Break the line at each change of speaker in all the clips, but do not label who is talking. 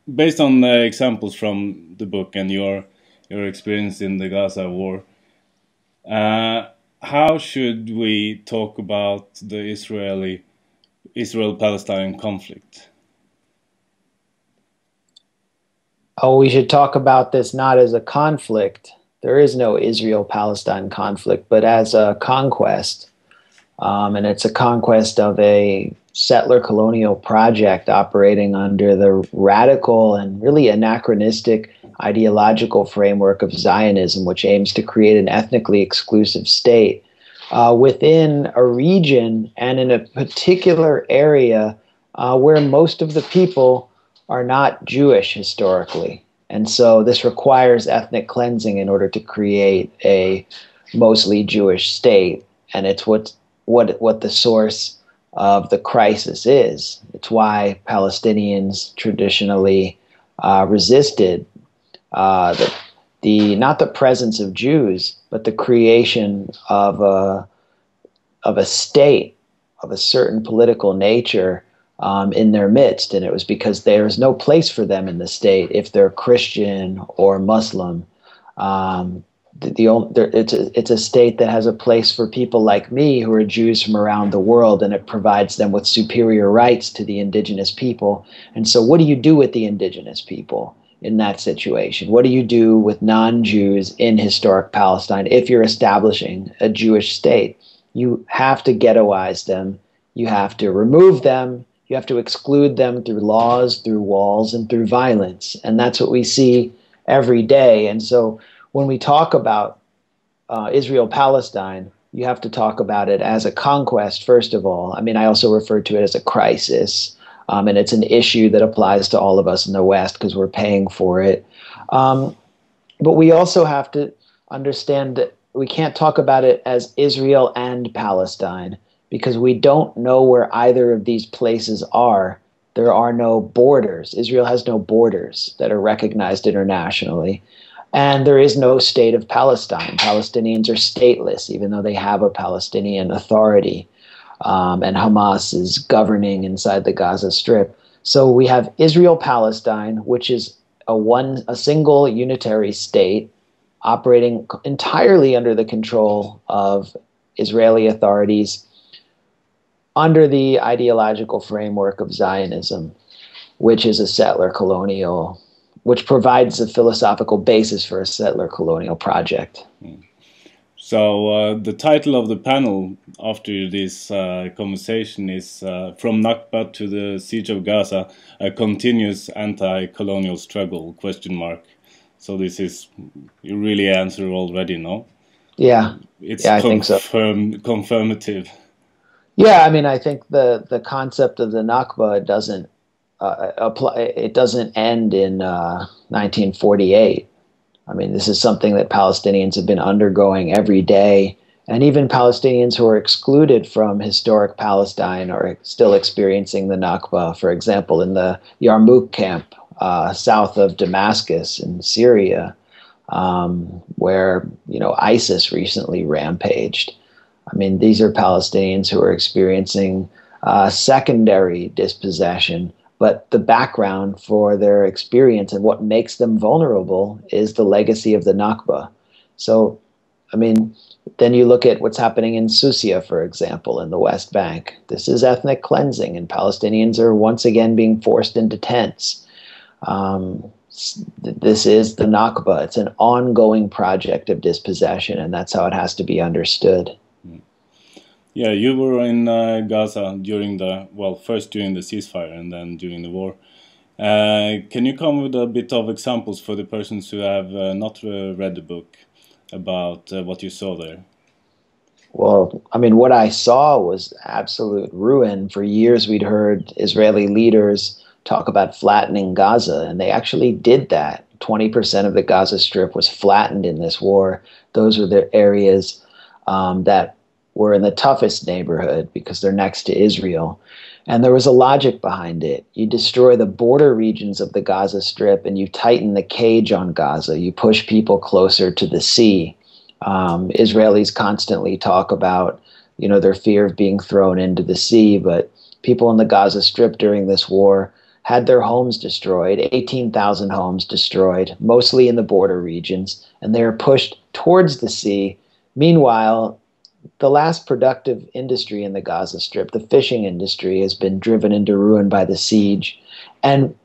based on examples from the book and your experience in the Gaza war, uh, how should we talk about the Israel-Palestine conflict?
Oh, we should talk about this not as a conflict. There is no Israel-Palestine conflict, but as a conquest. And it's a conquest of a settler colonial project operating under the radical and really anachronistic ideological framework of Zionism, which aims to create an ethnically exclusive state within a region and in a particular area where most of the people are not Jewish historically. And so this requires ethnic cleansing in order to create a mostly Jewish state. And it's what the source of the crisis is. It's why Palestinians traditionally resisted not the presence of Jews, but the creation of a state of a certain political nature in their midst. And it was because there is no place for them in the state if they're Christian or Muslim. It's a state that has a place for people like me who are Jews from around the world, and it provides them with superior rights to the indigenous people. And so what do you do with the indigenous people in that situation? What do you do with non-Jews in historic Palestine if you're establishing a Jewish state? You have to ghettoize them. You have to remove them. You have to exclude them through laws, through walls, and through violence. And that's what we see every day. And so when we talk about Israel-Palestine, you have to talk about it as a conquest, first of all. I mean, I also refer to it as a crisis, and it's an issue that applies to all of us in the West because we're paying for it. But we also have to understand that we can't talk about it as Israel and Palestine because we don't know where either of these places are. There are no borders. Israel has no borders that are recognized internationally. And there is no state of Palestine. Palestinians are stateless, even though they have a Palestinian authority. And Hamas is governing inside the Gaza Strip. So we have Israel-Palestine, which is a single unitary state operating entirely under the control of Israeli authorities under the ideological framework of Zionism, which is a settler colonial, which provides a philosophical basis for a settler colonial project.
So the title of the panel after this conversation is From Nakba to the Siege of Gaza, a continuous anti-colonial struggle, question mark. So this is, you really answer already, no?
Yeah,
It's
I think so.
Confirmative.
Yeah, I mean, I think the concept of the Nakba doesn't apply. It doesn't end in 1948. I mean, this is something that Palestinians have been undergoing every day, and even Palestinians who are excluded from historic Palestine are still experiencing the Nakba. For example, in the Yarmouk camp south of Damascus in Syria, where ISIS recently rampaged. I mean, these are Palestinians who are experiencing secondary dispossession, but the background for their experience and what makes them vulnerable is the legacy of the Nakba. So, I mean, then you look at what's happening in Susia, for example, in the West Bank. This is ethnic cleansing, and Palestinians are once again being forced into tents. This is the Nakba. It's an ongoing project of dispossession, and that's how it has to be understood.
Yeah, you were in Gaza during first during the ceasefire and then during the war. Can you come with a bit of examples for the persons who have not read the book about what you saw there?
Well, I mean, what I saw was absolute ruin. For years, we'd heard Israeli leaders talk about flattening Gaza, and they actually did that. 20% of the Gaza Strip was flattened in this war. Those were the areas that were in the toughest neighborhood because they're next to Israel. And there was a logic behind it. You destroy the border regions of the Gaza Strip and you tighten the cage on Gaza. You push people closer to the sea. Israelis constantly talk about, their fear of being thrown into the sea, but people in the Gaza Strip during this war had their homes destroyed, 18,000 homes destroyed, mostly in the border regions, and they are pushed towards the sea. Meanwhile, the last productive industry in the Gaza Strip, the fishing industry, has been driven into ruin by the siege. And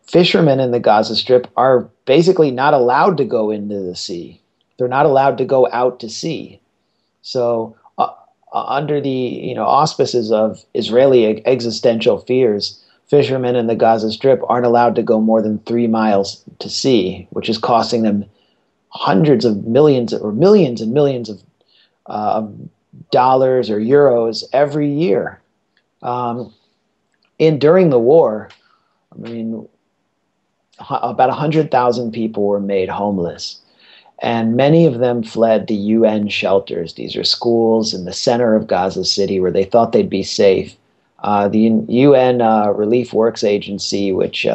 fishermen in the Gaza Strip are basically not allowed to go into the sea. They're not allowed to go out to sea. So under the auspices of Israeli existential fears, fishermen in the Gaza Strip aren't allowed to go more than 3 miles to sea, which is costing them hundreds of millions or millions and millions of dollars or euros every year. During the war, I mean, about 100,000 people were made homeless, and many of them fled to UN shelters. These are schools in the center of Gaza City where they thought they'd be safe. The UN Relief Works Agency, which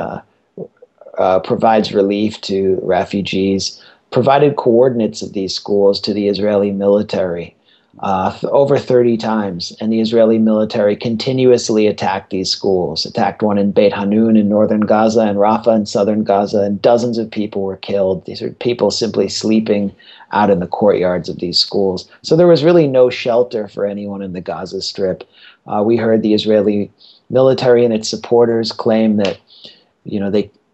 provides relief to refugees, provided coordinates of these schools to the Israeli military over 30 times. And the Israeli military continuously attacked these schools, attacked one in Beit Hanun in northern Gaza and Rafah in southern Gaza, and dozens of people were killed. These are people simply sleeping out in the courtyards of these schools. So there was really no shelter for anyone in the Gaza Strip. We heard the Israeli military and its supporters claim that,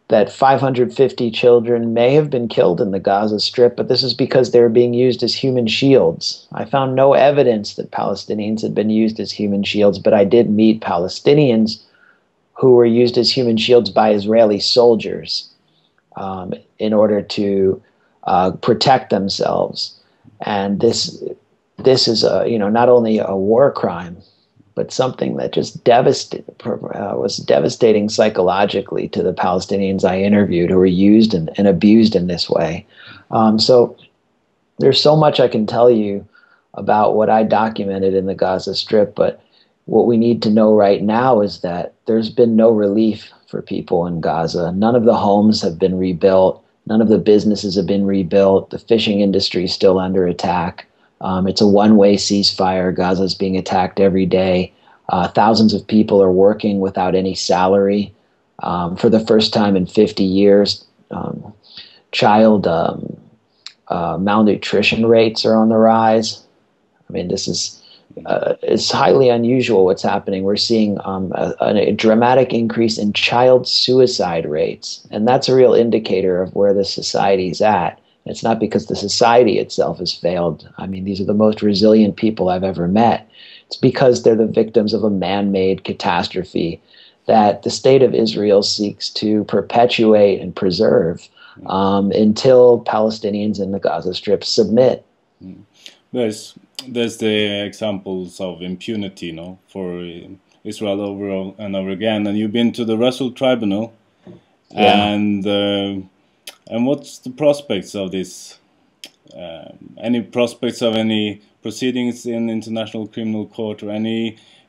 that 550 children may have been killed in the Gaza Strip, but this is because they were being used as human shields. I found no evidence that Palestinians had been used as human shields, but I did meet Palestinians who were used as human shields by Israeli soldiers in order to protect themselves. And this is not only a war crime, but something that just was devastating psychologically to the Palestinians I interviewed who were used and abused in this way. So there's so much I can tell you about what I documented in the Gaza Strip, but what we need to know right now is that there's been no relief for people in Gaza. None of the homes have been rebuilt. None of the businesses have been rebuilt. The fishing industry is still under attack. It's a one-way ceasefire. Gaza is being attacked every day. Thousands of people are working without any salary. For the first time in 50 years, child malnutrition rates are on the rise. I mean, this is it's highly unusual what's happening. We're seeing a dramatic increase in child suicide rates, and that's a real indicator of where the society's at. It's not because the society itself has failed. I mean, these are the most resilient people I've ever met. It's because they're the victims of a man-made catastrophe that the state of Israel seeks to perpetuate and preserve until Palestinians in the Gaza Strip submit.
There's the examples of impunity, for Israel over and over again. And you've been to the Russell Tribunal,
Yeah.
And what's the prospects of this? Any prospects of any proceedings in International Criminal Court, or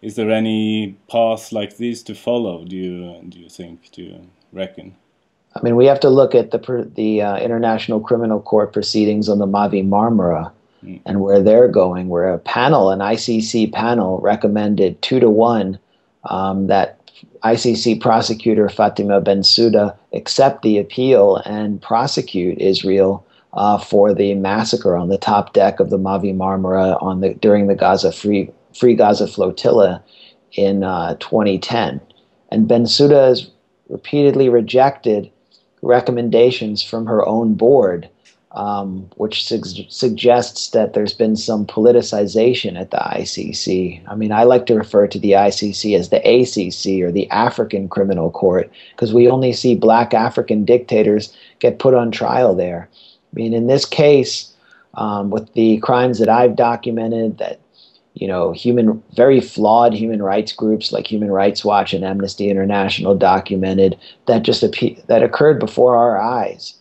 is there any path like this to follow? Do you think? Do you reckon?
I mean, we have to look at the International Criminal Court proceedings on the Mavi Marmara and where they're going. Where an ICC panel, recommended 2-1 that ICC prosecutor Fatima Bensouda accept the appeal and prosecute Israel for the massacre on the top deck of the Mavi Marmara during the Gaza Free Gaza flotilla in 2010. And Bensouda has repeatedly rejected recommendations from her own board, which suggests that there's been some politicization at the ICC. I mean, I like to refer to the ICC as the ACC, or the African Criminal Court, because we only see black African dictators get put on trial there. I mean, in this case, with the crimes that I've documented, that very flawed human rights groups like Human Rights Watch and Amnesty International documented, that occurred before our eyes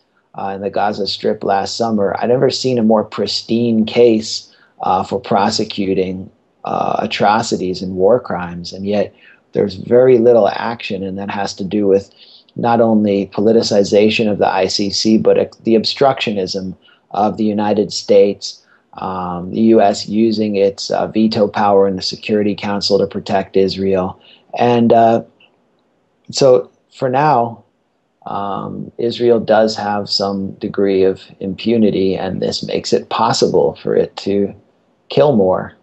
in the Gaza Strip last summer. I've never seen a more pristine case for prosecuting atrocities and war crimes, and yet there's very little action, and that has to do with not only politicization of the ICC, but the obstructionism of the United States, the U.S. using its veto power in the Security Council to protect Israel. And so for now, Israel does have some degree of impunity, and this makes it possible for it to kill more.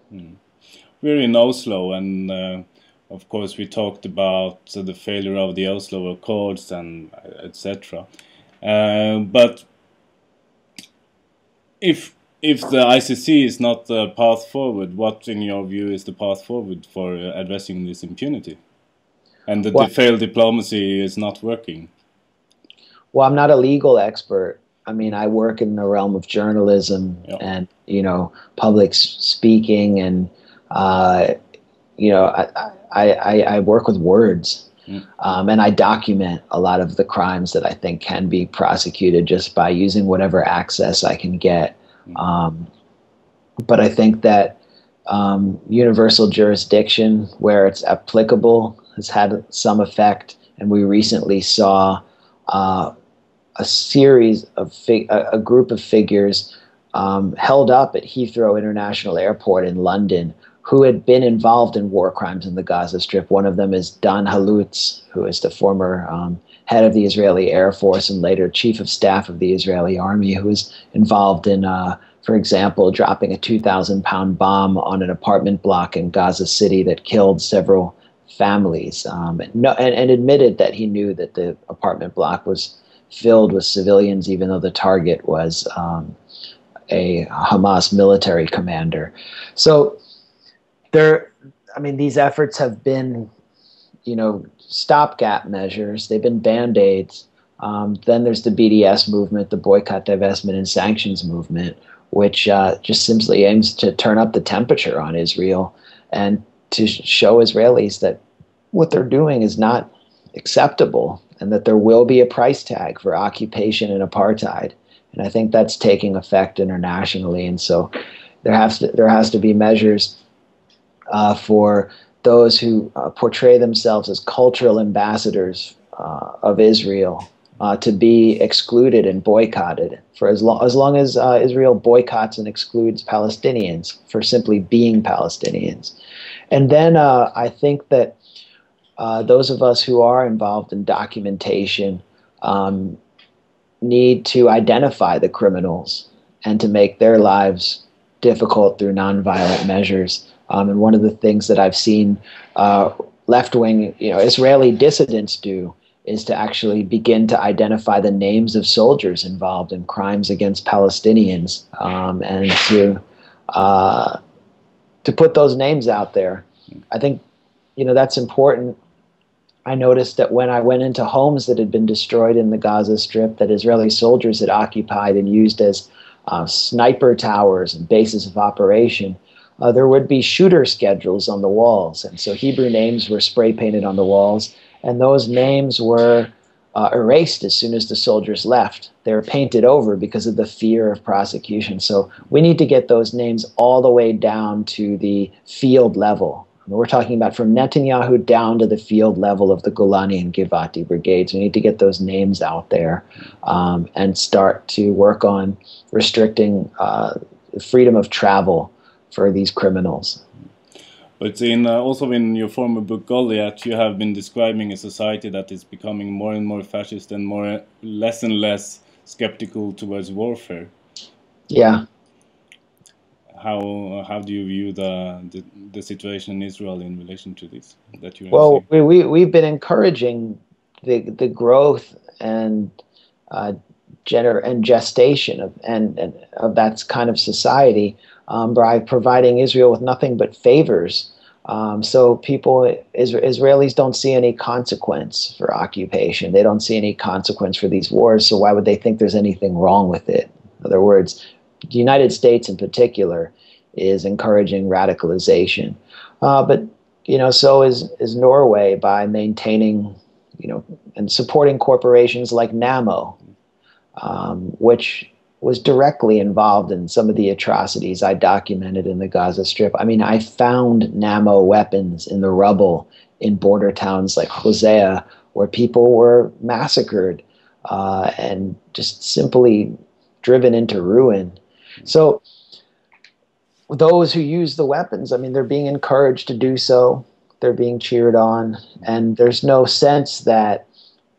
We're in Oslo, and of course we talked about the failure of the Oslo Accords and etc. But if the ICC is not the path forward, what in your view is the path forward for addressing this impunity? And the failed diplomacy is not working.
Well, I'm not a legal expert. I mean, I work in the realm of journalism and, you know, public speaking, and, you know, I work with words, and I document a lot of the crimes that I think can be prosecuted just by using whatever access I can get. But I think that universal jurisdiction, where it's applicable, has had some effect, and we recently saw a group of figures held up at Heathrow International Airport in London who had been involved in war crimes in the Gaza Strip. One of them is Dan Halutz, who is the former head of the Israeli Air Force and later chief of staff of the Israeli army, who was involved in, for example, dropping a 2,000-pound bomb on an apartment block in Gaza City that killed several families, and admitted that he knew that the apartment block was filled with civilians, even though the target was a Hamas military commander. So these efforts have been, you know, stopgap measures. They've been Band-Aids. Then there's the BDS movement, the boycott, divestment, and sanctions movement, which just simply aims to turn up the temperature on Israel and to show Israelis that what they're doing is not acceptable, and that there will be a price tag for occupation and apartheid. And I think that's taking effect internationally. And so there has to be measures for those who portray themselves as cultural ambassadors of Israel to be excluded and boycotted for as long as Israel boycotts and excludes Palestinians for simply being Palestinians. And then I think that those of us who are involved in documentation need to identify the criminals and to make their lives difficult through nonviolent measures. And one of the things that I've seen left-wing, Israeli dissidents do is to actually begin to identify the names of soldiers involved in crimes against Palestinians, and to put those names out there. I think, that's important. I noticed that when I went into homes that had been destroyed in the Gaza Strip that Israeli soldiers had occupied and used as sniper towers and bases of operation, there would be shooter schedules on the walls. And so Hebrew names were spray painted on the walls, and those names were erased as soon as the soldiers left. They were painted over because of the fear of prosecution. So we need to get those names all the way down to the field level. We're talking about from Netanyahu down to the field level of the Golani and Givati brigades. We need to get those names out there and start to work on restricting freedom of travel for these criminals.
But also in your former book, Goliath, you have been describing a society that is becoming more and more fascist and less and less skeptical towards warfare.
Yeah.
How do you view the situation in Israel in relation to this that you?
Well, we've been encouraging the growth and gestation of that kind of society by providing Israel with nothing but favors. So Israelis don't see any consequence for occupation. They don't see any consequence for these wars. So why would they think there's anything wrong with it? In other words, the United States in particular is encouraging radicalization. But so is Norway by maintaining, and supporting corporations like NAMMO, which was directly involved in some of the atrocities I documented in the Gaza Strip. I mean, I found NAMMO weapons in the rubble in border towns like Hosea, where people were massacred and just simply driven into ruin. So those who use the weapons, I mean, they're being encouraged to do so. They're being cheered on. And there's no sense that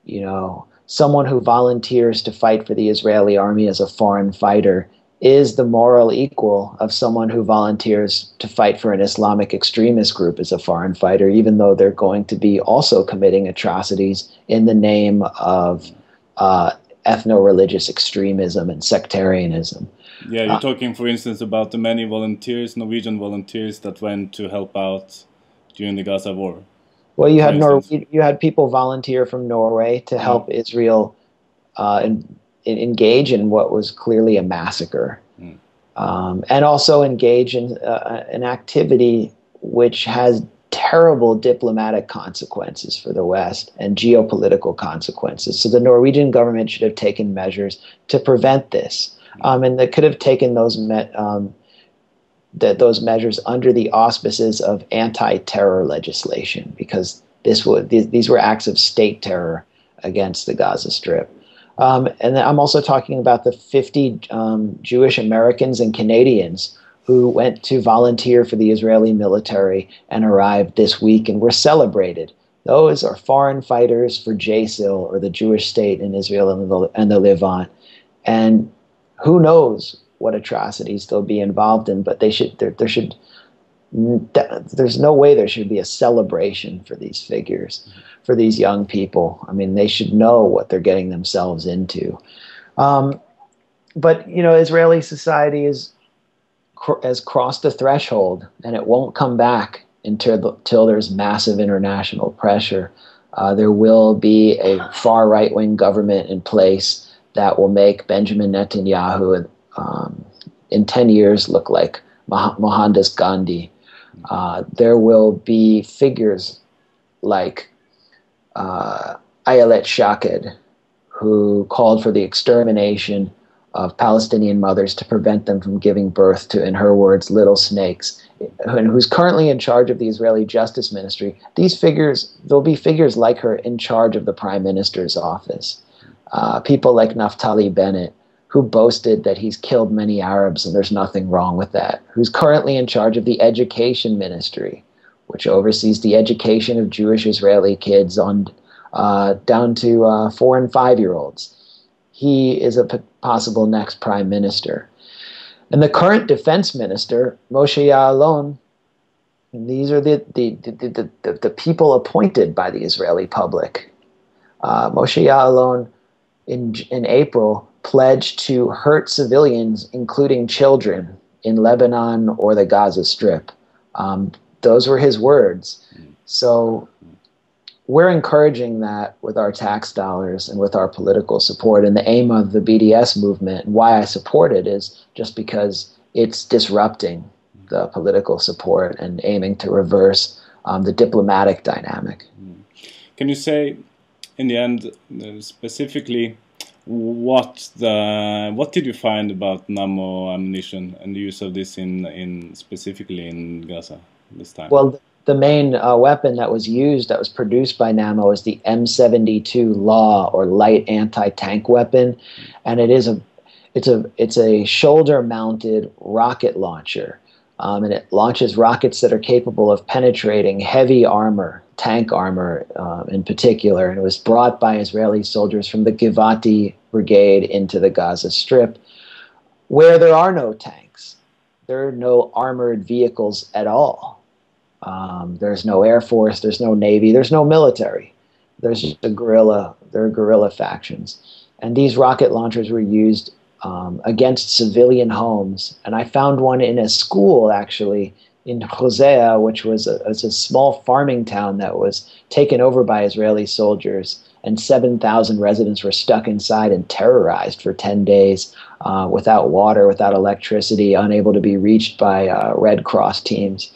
you know, someone who volunteers to fight for the Israeli army as a foreign fighter is the moral equal of someone who volunteers to fight for an Islamic extremist group as a foreign fighter, even though they're going to be also committing atrocities in the name of ethno-religious extremism and sectarianism.
Yeah, you're talking, for instance, about the many volunteers, Norwegian volunteers that went to help out during the Gaza war.
Well, you had people volunteer from Norway to help Israel engage in what was clearly a massacre, and also engage in an activity which has terrible diplomatic consequences for the West and geopolitical consequences. So the Norwegian government should have taken measures to prevent this, and they could have taken those measures under the auspices of anti-terror legislation, because these were acts of state terror against the Gaza Strip. And I'm also talking about the 50 Jewish Americans and Canadians who went to volunteer for the Israeli military and arrived this week and were celebrated. Those are foreign fighters for JSIL, or the Jewish state in Israel and the Levant. And who knows what atrocities they'll be involved in, but there's no way there should be a celebration for these figures, for these young people. I mean, they should know what they're getting themselves into. But, you know, Israeli society has crossed the threshold, and it won't come back until there's massive international pressure. There will be a far right-wing government in place that will make Benjamin Netanyahu in 10 years look like Mohandas Gandhi. There will be figures like Ayelet Shaked, who called for the extermination of Palestinian mothers to prevent them from giving birth to, in her words, little snakes, and who's currently in charge of the Israeli Justice Ministry. There'll be figures like her in charge of the Prime Minister's office. People like Naftali Bennett, who boasted that he's killed many Arabs and there's nothing wrong with that, who's currently in charge of the Education Ministry, which oversees the education of Jewish Israeli kids on down to 4 and 5-year-olds. He is a possible next prime minister. And the current defense minister, Moshe Ya'alon, these are the people appointed by the Israeli public. Moshe Ya'alon in April pledged to hurt civilians, including children, in Lebanon or the Gaza Strip. Those were his words. So we're encouraging that with our tax dollars and with our political support. And the aim of the BDS movement, and why I support it, is just because it's disrupting the political support and aiming to reverse the diplomatic dynamic.
Can you say, in the end, specifically, what did you find about NAMMO ammunition and the use of this specifically in Gaza this time?
Well, the main weapon that was used, that was produced by NAMMO, is the M72 Law, or light anti-tank weapon, and it's a shoulder-mounted rocket launcher, and it launches rockets that are capable of penetrating heavy armor, tank armor in particular. And it was brought by Israeli soldiers from the Givati Brigade into the Gaza Strip, where there are no tanks, there are no armored vehicles at all. There's no Air Force, there's no Navy, there's no military. There's just there are guerrilla factions. And these rocket launchers were used against civilian homes. And I found one in a school, actually, in Hosea, which was a small farming town that was taken over by Israeli soldiers. And 7,000 residents were stuck inside and terrorized for 10 days without water, without electricity, unable to be reached by Red Cross teams.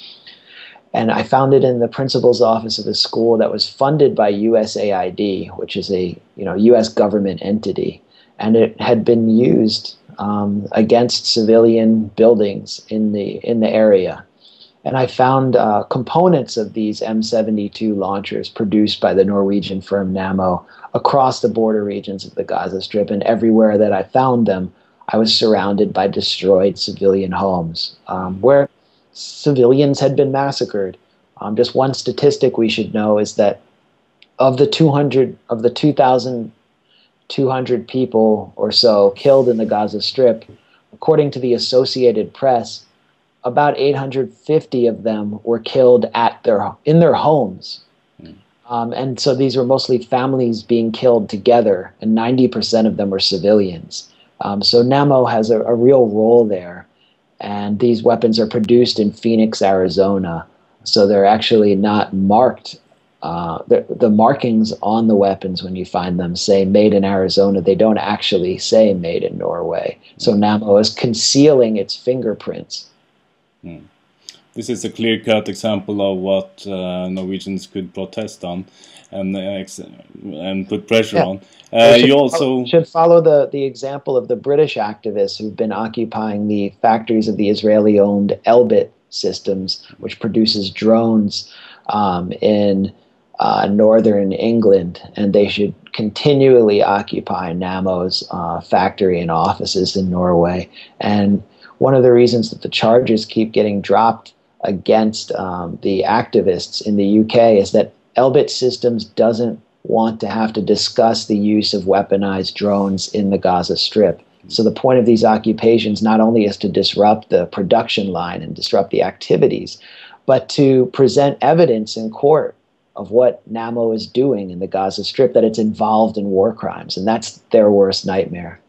And I found it in the principal's office of the school that was funded by USAID, which is a U.S. government entity. And it had been used against civilian buildings in the area. And I found components of these M72 launchers produced by the Norwegian firm NAMMO across the border regions of the Gaza Strip. And everywhere that I found them, I was surrounded by destroyed civilian homes where civilians had been massacred. Just one statistic we should know is that of the 2,200 people or so killed in the Gaza Strip, according to the Associated Press, about 850 of them were killed in their homes. And so these were mostly families being killed together, and 90% of them were civilians. So NAMMO has a real role there, and these weapons are produced in Phoenix, Arizona. So they're actually not marked. The markings on the weapons when you find them say made in Arizona. They don't actually say made in Norway. So NAMMO is concealing its fingerprints.
This is a clear-cut example of what Norwegians could protest on and put pressure on. You also
should follow the example of the British activists who've been occupying the factories of the Israeli-owned Elbit Systems, which produces drones in northern England, and they should continually occupy NAMMO's factory and offices in Norway. And one of the reasons that the charges keep getting dropped against the activists in the UK is that Elbit Systems doesn't want to have to discuss the use of weaponized drones in the Gaza Strip. So the point of these occupations not only is to disrupt the production line and disrupt the activities, but to present evidence in court of what NAMMO is doing in the Gaza Strip, that it's involved in war crimes. And that's their worst nightmare.